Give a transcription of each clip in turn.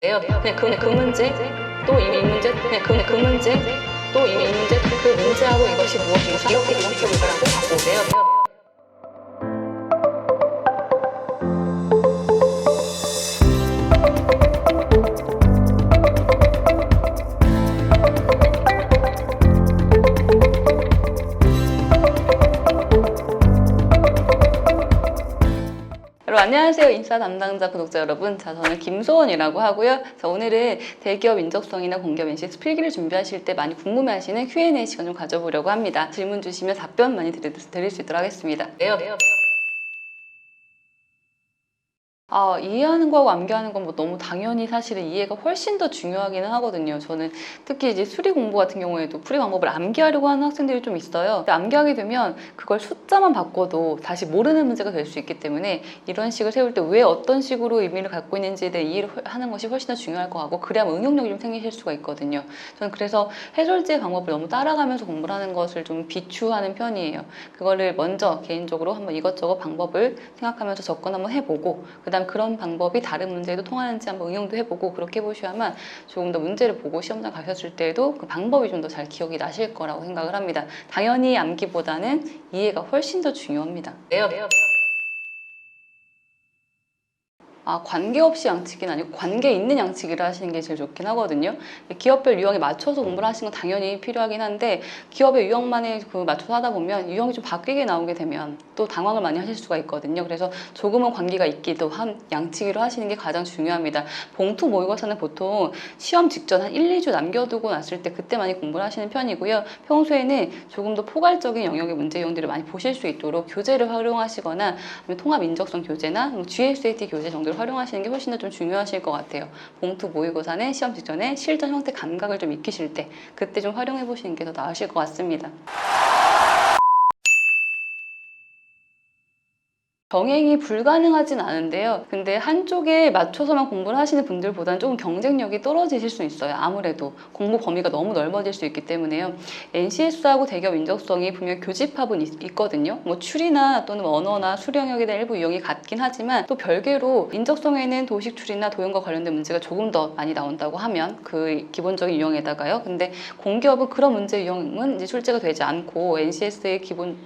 그냥 그 문제, 또 이 문제, 그냥 그 문제, 또 이 문제, 그 문제하고 이것이 무엇인가 이렇게 생각해 볼 거라고 갖고 오세요. 여러분 안녕하세요. 인싸 담당자 구독자 여러분. 자, 저는 김소원이라고 하고요. 자, 오늘은 대기업 인적성이나 공기업 NCS 필기를 준비하실 때 많이 궁금해하시는 Q&A 시간 좀 가져보려고 합니다. 질문 주시면 답변 많이 드릴 수 있도록 하겠습니다. 이해하는 거하고 암기하는 건 뭐 너무 당연히 사실은 이해가 훨씬 더 중요하기는 하거든요. 저는 특히 이제 수리 공부 같은 경우에도 풀이 방법을 암기하려고 하는 학생들이 좀 있어요. 근데 암기하게 되면 그걸 숫자만 바꿔도 다시 모르는 문제가 될 수 있기 때문에 이런 식을 세울 때 왜 어떤 식으로 의미를 갖고 있는지에 대해 이해를 하는 것이 훨씬 더 중요할 것 같고, 그래야만 응용력이 좀 생기실 수가 있거든요. 저는 그래서 해설지의 방법을 너무 따라가면서 공부를 하는 것을 좀 비추하는 편이에요. 그거를 먼저 개인적으로 한번 이것저것 방법을 생각하면서 접근 한번 해보고, 그다음 그런 방법이 다른 문제에도 통하는지 한번 응용도 해보고, 그렇게 해보셔야만 조금 더 문제를 보고 시험장 가셨을 때에도 그 방법이 좀 더 잘 기억이 나실 거라고 생각을 합니다. 당연히 암기보다는 이해가 훨씬 더 중요합니다. 관계없이 양치기는 아니고 관계 있는 양치기를 하시는 게 제일 좋긴 하거든요. 기업별 유형에 맞춰서 공부를 하시는 건 당연히 필요하긴 한데, 기업의 유형만에 맞춰서 하다 보면 유형이 좀 바뀌게 나오게 되면 또 당황을 많이 하실 수가 있거든요. 그래서 조금은 관계가 있기도 한 양치기로 하시는 게 가장 중요합니다. 봉투 모의고사는 보통 시험 직전 한 1, 2주 남겨두고 났을 때 그때 많이 공부를 하시는 편이고요. 평소에는 조금 더 포괄적인 영역의 문제 유형들을 많이 보실 수 있도록 교재를 활용하시거나 아니면 통합 인적성 교재나 GSAT 교재 정도를 활용하시는 게 훨씬 더 좀 중요하실 것 같아요. 봉투 모의고사는 시험 직전에 실전 형태 감각을 좀 익히실 때 그때 좀 활용해 보시는 게 더 나으실 것 같습니다. 병행이 불가능하진 않은데요. 근데 한쪽에 맞춰서만 공부를 하시는 분들보다는 조금 경쟁력이 떨어지실 수 있어요. 아무래도 공부 범위가 너무 넓어질 수 있기 때문에요. NCS하고 대기업 인적성이 분명히 교집합은 있거든요. 뭐 추리나 또는 언어나 수리 영역에 대한 일부 유형이 같긴 하지만, 또 별개로 인적성에는 도식 추리나 도형과 관련된 문제가 조금 더 많이 나온다고 하면 그 기본적인 유형에다가요. 근데 공기업은 그런 문제 유형은 이제 출제가 되지 않고 NCS의 기본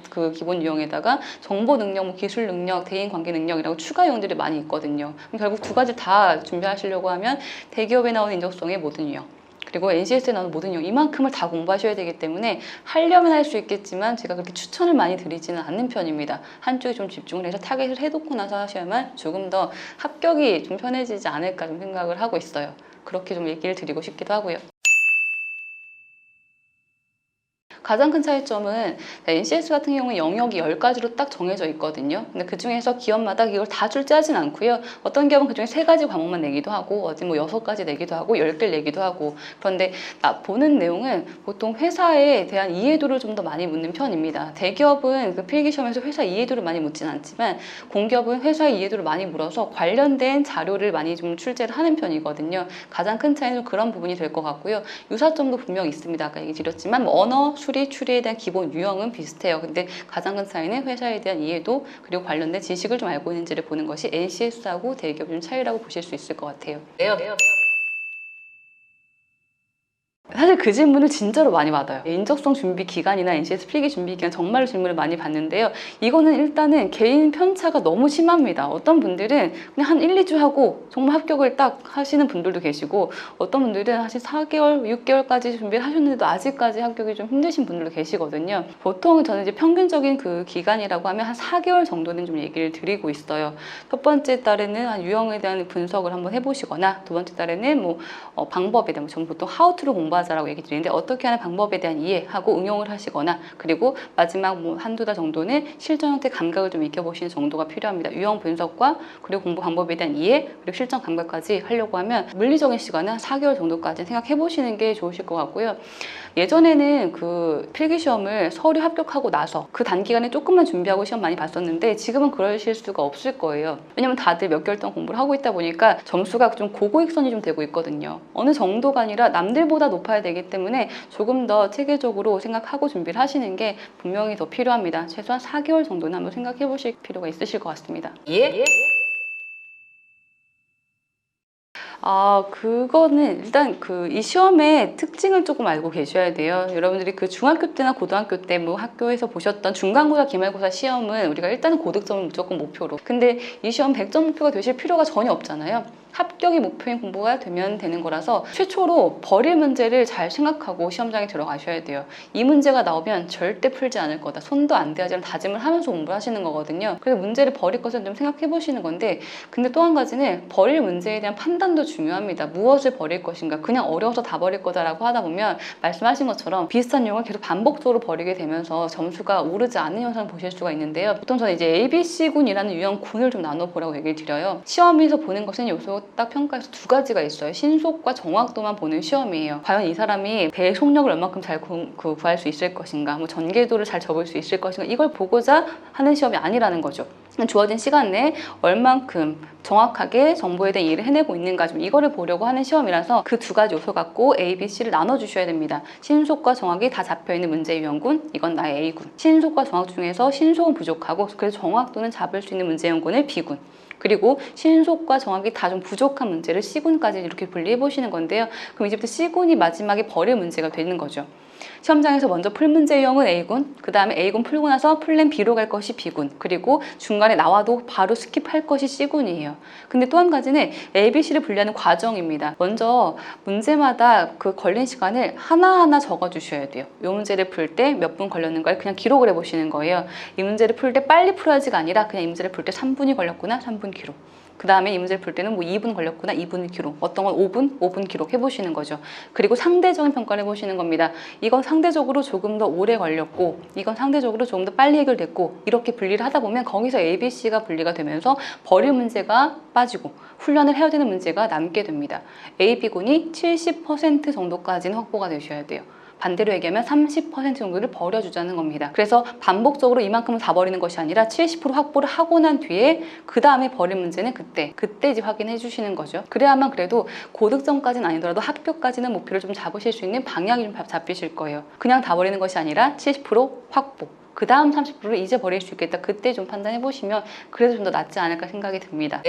유형에다가 정보 능력, 뭐 기술 능력, 대인 관계 능력이라고 추가 유형들이 많이 있거든요. 결국 두 가지 다 준비하시려고 하면 대기업에 나오는 인적성의 모든 유형, 그리고 NCS에 나오는 모든 유형, 이만큼을 다 공부하셔야 되기 때문에 하려면 할 수 있겠지만 제가 그렇게 추천을 많이 드리지는 않는 편입니다. 한쪽에 좀 집중을 해서 타겟을 해놓고 나서 하셔야만 조금 더 합격이 좀 편해지지 않을까 좀 생각을 하고 있어요. 그렇게 좀 얘기를 드리고 싶기도 하고요. 가장 큰 차이점은 NCS 같은 경우는 영역이 10가지로 딱 정해져 있거든요. 근데 그 중에서 기업마다 이걸 다 출제하진 않고요. 어떤 기업은 그 중에 3가지 과목만 내기도 하고, 어디 뭐 6가지 내기도 하고, 10개를 내기도 하고. 그런데 보는 내용은 보통 회사에 대한 이해도를 좀 더 많이 묻는 편입니다. 대기업은 그 필기시험에서 회사 이해도를 많이 묻진 않지만, 공기업은 회사의 이해도를 많이 물어서 관련된 자료를 많이 좀 출제를 하는 편이거든요. 가장 큰 차이는 그런 부분이 될 것 같고요. 유사점도 분명 있습니다. 아까 얘기 드렸지만 언어, 수리, 추리에 대한 기본 유형은 비슷해요. 근데 가장 큰 차이는 회사에 대한 이해도, 그리고 관련된 지식을 좀 알고 있는지를 보는 것이 NCS하고 대기업의 좀 차이라고 보실 수 있을 것 같아요. 사실 그 질문을 진짜로 많이 받아요. 인적성 준비 기간이나 NCS 필기 준비 기간 정말로 질문을 많이 받는데요. 이거는 일단은 개인 편차가 너무 심합니다. 어떤 분들은 그냥 한 1, 2주 하고 정말 합격을 딱 하시는 분들도 계시고, 어떤 분들은 사실 4개월, 6개월까지 준비를 하셨는데도 아직까지 합격이 좀 힘드신 분들도 계시거든요. 보통 저는 이제 평균적인 그 기간이라고 하면 한 4개월 정도는 좀 얘기를 드리고 있어요. 첫 번째 달에는 한 유형에 대한 분석을 한번 해보시거나, 두 번째 달에는 뭐 방법에 대한, 저는 보통 how to를 공부하자라고 얘기 드리는데, 어떻게 하는 방법에 대한 이해하고 응용을 하시거나, 그리고 마지막 뭐 한두 달 정도는 실전 형태 감각을 좀 익혀보시는 정도가 필요합니다. 유형 분석과 그리고 공부 방법에 대한 이해, 그리고 실전 감각까지 하려고 하면 물리적인 시간은 한 4개월 정도까지 생각해 보시는 게 좋으실 것 같고요. 예전에는 그 필기시험을 서류 합격하고 나서 그 단기간에 조금만 준비하고 시험 많이 봤었는데, 지금은 그러실 수가 없을 거예요. 왜냐면 다들 몇 개월 동안 공부를 하고 있다 보니까 점수가 좀 고고익선이 좀 되고 있거든요. 어느 정도가 아니라 남들보다 높아야 되기 때문에 조금 더 체계적으로 생각하고 준비를 하시는 게 분명히 더 필요합니다. 최소한 4개월 정도는 한번 생각해 보실 필요가 있으실 것 같습니다. 그거는 일단 이 시험의 특징을 조금 알고 계셔야 돼요. 여러분들이 그 중학교 때나 고등학교 때 뭐 학교에서 보셨던 중간고사, 기말고사 시험은 우리가 일단은 고득점을 무조건 목표로. 근데 이 시험 100점 목표가 되실 필요가 전혀 없잖아요. 합격이 목표인 공부가 되면 되는 거라서 최초로 버릴 문제를 잘 생각하고 시험장에 들어가셔야 돼요. 이 문제가 나오면 절대 풀지 않을 거다. 손도 안 대야지라는 다짐을 하면서 공부를 하시는 거거든요. 그래서 문제를 버릴 것을 좀 생각해 보시는 건데, 근데 또 한 가지는 버릴 문제에 대한 판단도 중요합니다. 무엇을 버릴 것인가. 그냥 어려워서 다 버릴 거다라고 하다 보면 말씀하신 것처럼 비슷한 내용을 계속 반복적으로 버리게 되면서 점수가 오르지 않는 현상을 보실 수가 있는데요. 보통 저는 이제 ABC군이라는 유형 군을 좀 나눠보라고 얘기를 드려요. 시험에서 보는 것은 요소 딱 평가에서 두 가지가 있어요. 신속과 정확도만 보는 시험이에요. 과연 이 사람이 배의 속력을 얼마큼 잘 구할 수 있을 것인가, 뭐 전개도를 잘 접을 수 있을 것인가, 이걸 보고자 하는 시험이 아니라는 거죠. 주어진 시간 내에 얼만큼 정확하게 정보에 대한 이해를 해내고 있는가, 좀 이거를 보려고 하는 시험이라서 그 두 가지 요소 갖고 A, B, C를 나눠주셔야 됩니다. 신속과 정확이 다 잡혀있는 문제 유형군, 이건 나의 A군. 신속과 정확 중에서 신속은 부족하고 그래서 정확도는 잡을 수 있는 문제 유형군을 B군. 그리고 신속과 정확이 다 좀 부족한 문제를 C군까지 이렇게 분리해 보시는 건데요. 그럼 이제부터 C군이 마지막에 버릴 문제가 되는 거죠. 시험장에서 먼저 풀 문제 유형은 A군, 그 다음에 A군 풀고 나서 플랜 B로 갈 것이 B군, 그리고 중간에 나와도 바로 스킵할 것이 C군이에요. 근데 또 한 가지는 A, B, C를 분리하는 과정입니다. 먼저 문제마다 그 걸린 시간을 하나하나 적어주셔야 돼요. 이 문제를 풀 때 몇 분 걸렸는가를 그냥 기록을 해보시는 거예요. 이 문제를 풀 때 빨리 풀어야지가 아니라 그냥 이 문제를 풀 때 3분이 걸렸구나, 3분 기록. 그 다음에 이 문제를 풀 때는 뭐 2분 걸렸구나, 2분 기록. 어떤 건 5분 기록 해보시는 거죠. 그리고 상대적인 평가를 해보시는 겁니다. 이건 상대적으로 조금 더 오래 걸렸고, 이건 상대적으로 조금 더 빨리 해결됐고, 이렇게 분리를 하다 보면 거기서 A, B, C가 분리가 되면서 버릴 문제가 빠지고 훈련을 해야 되는 문제가 남게 됩니다. A, B군이 70% 정도까지는 확보가 되셔야 돼요. 반대로 얘기하면 30% 정도를 버려주자는 겁니다. 그래서 반복적으로 이만큼은 다 버리는 것이 아니라 70% 확보를 하고 난 뒤에 그 다음에 버린 문제는 그때 이제 확인해 주시는 거죠. 그래야만 그래도 고득점까지는 아니더라도 합격까지는 목표를 좀 잡으실 수 있는 방향이 좀 잡히실 거예요. 그냥 다 버리는 것이 아니라 70% 확보, 그 다음 30%를 이제 버릴 수 있겠다. 그때 좀 판단해 보시면 그래도 좀 더 낫지 않을까 생각이 듭니다.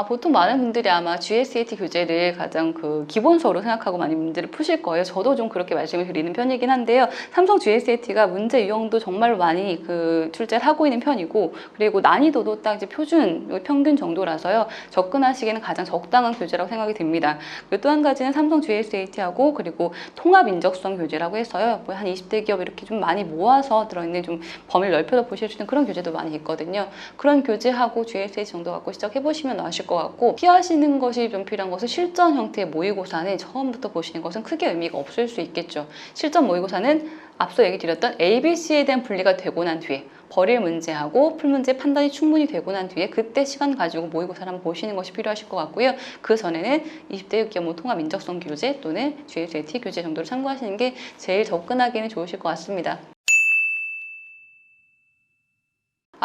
보통 많은 분들이 아마 GSAT 교재를 가장 기본 수어로 생각하고 많이 문제를 푸실 거예요. 저도 좀 그렇게 말씀을 드리는 편이긴 한데요. 삼성 GSAT가 문제 유형도 정말 많이 출제를 하고 있는 편이고, 그리고 난이도도 딱 이제 표준, 평균 정도라서요. 접근하시기에는 가장 적당한 교재라고 생각이 듭니다. 그리고 또 한 가지는 삼성 GSAT하고 그리고 통합 인적성 교재라고 해서요. 뭐 한 20대 기업 이렇게 좀 많이 모아서 들어있는, 좀 범위를 넓혀서 보실 수 있는 그런 교재도 많이 있거든요. 그런 교재하고 GSAT 정도 갖고 시작해보시면 나으실 것 같고, 피하시는 것이 좀 필요한 것은 실전 형태의 모의고사는 처음부터 보시는 것은 크게 의미가 없을 수 있겠죠. 실전 모의고사는 앞서 얘기 드렸던 ABC에 대한 분리가 되고 난 뒤에 버릴 문제하고 풀 문제 판단이 충분히 되고 난 뒤에 그때 시간 가지고 모의고사를 한번 보시는 것이 필요하실 것 같고요. 그 전에는 20대 기업 통합 인적성 교재 또는 GSAT 교재 정도를 참고하시는 게 제일 접근하기는 좋으실 것 같습니다.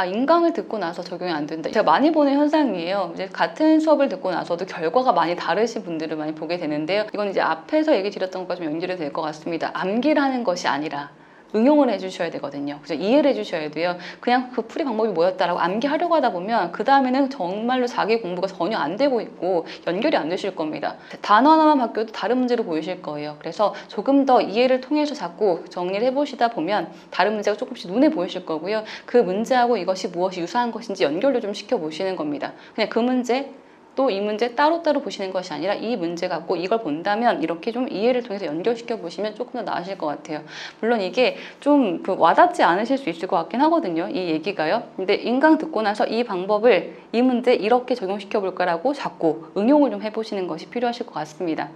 인강을 듣고 나서 적용이 안 된다. 제가 많이 보는 현상이에요. 이제 같은 수업을 듣고 나서도 결과가 많이 다르신 분들을 많이 보게 되는데요. 이건 이제 앞에서 얘기 드렸던 것과 좀 연결이 될 것 같습니다. 암기를 하는 것이 아니라 응용을 해주셔야 되거든요. 그래서 이해를 해주셔야 돼요. 그냥 그 풀이 방법이 뭐였다라고 암기하려고 하다 보면 그 다음에는 정말로 자기 공부가 전혀 안 되고 있고 연결이 안 되실 겁니다. 단어 하나만 바뀌어도 다른 문제로 보이실 거예요. 그래서 조금 더 이해를 통해서 자꾸 정리를 해보시다 보면 다른 문제가 조금씩 눈에 보이실 거고요. 그 문제하고 이것이 무엇이 유사한 것인지 연결도 좀 시켜보시는 겁니다. 그냥 그 문제 또 이 문제 따로따로 보시는 것이 아니라 이 문제 갖고 이걸 본다면 이렇게 좀 이해를 통해서 연결시켜 보시면 조금 더 나으실 것 같아요. 물론 이게 좀 와닿지 않으실 수 있을 것 같긴 하거든요. 이 얘기가요. 근데 인강 듣고 나서 이 방법을 이 문제 이렇게 적용시켜 볼까라고 자꾸 응용을 좀 해보시는 것이 필요하실 것 같습니다.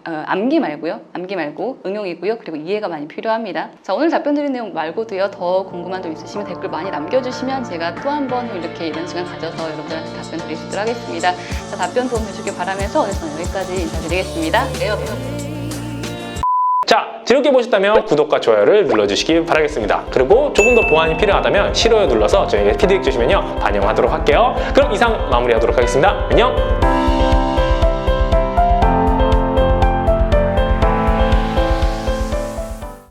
암기 말고 응용이고요. 그리고 이해가 많이 필요합니다. 자, 오늘 답변 드린 내용 말고도요, 더 궁금한 점 있으시면 댓글 많이 남겨주시면 제가 또 한 번 이렇게 이런 시간 가져서 여러분들한테 답변 드릴 수 있도록 하겠습니다. 자, 답변 도움 되시길 바라면서 오늘 저는 여기까지 인사드리겠습니다. 자, 즐겁게 보셨다면 구독과 좋아요를 눌러주시기 바라겠습니다. 그리고 조금 더 보완이 필요하다면 싫어요 눌러서 저에게 피드백 주시면요, 반영하도록 할게요. 그럼 이상 마무리하도록 하겠습니다. 안녕!